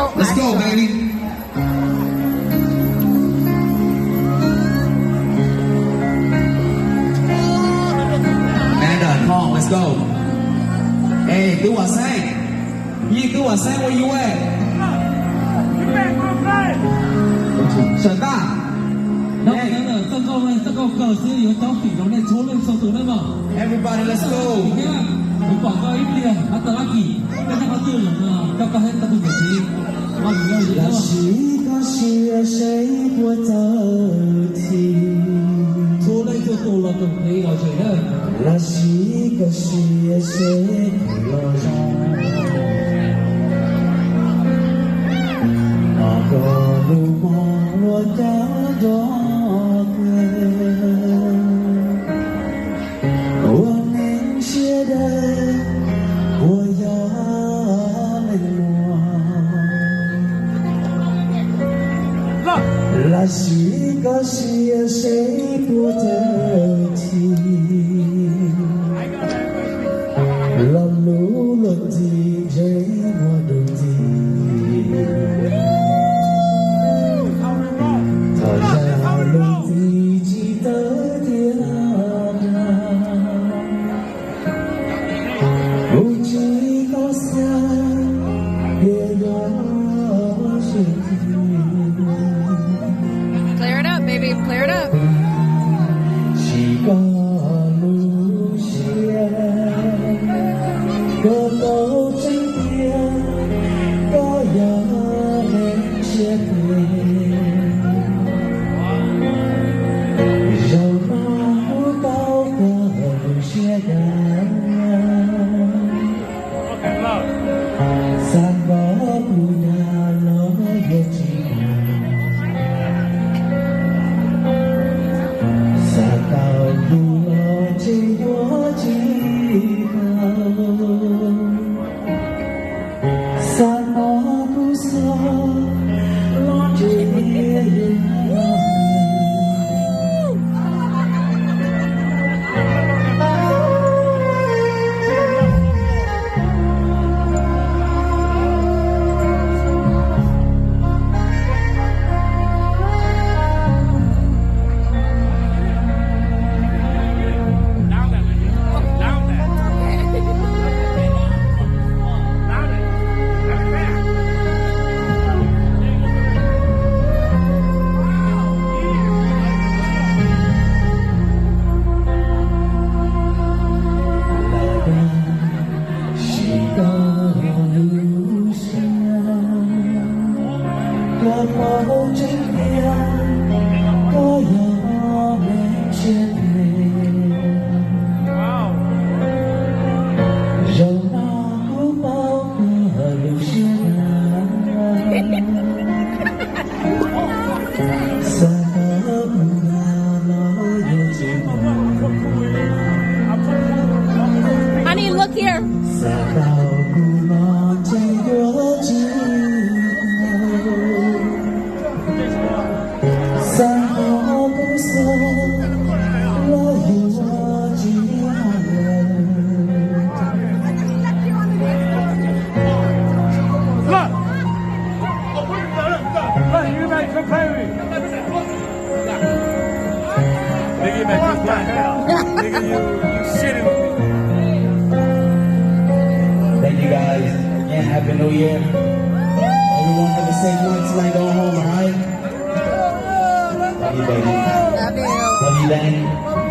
Let's go, baby. Amanda, come on, let's go. Hey, do what say? You do what say? Where you at? Sơn大。Everybody, let's go. là chỉ có chia sẻ của thời thì lòng lũ luận gì dễ mùa đường gì thở ra luận gì chỉ tới thiên bụi chỉ có xa để đó sự Clear it up, baby. Clear it up. chỉ có lũ xe có tàu trên kia có gió lên chiếc thuyền dầu máu bao cả lũ xe đá san bỏ bụi nhà nó về chỉ tao đua trên gió chỉ xa nó cứ xa lo trên có màu trên kia có gió lên trên thuyền dầu nó cũng bao cửa lũ xe xa có bùi nhà nó về trên Honey, look here. xa tàu cùng nó trên gió chỉ xa họ cũng xa lo hiểu chỉ hai lần Thank you guys. Again, Happy New Year. Everyone have a safe night tonight. Go home, alright? Love you, baby. Love you. Love you, Danny.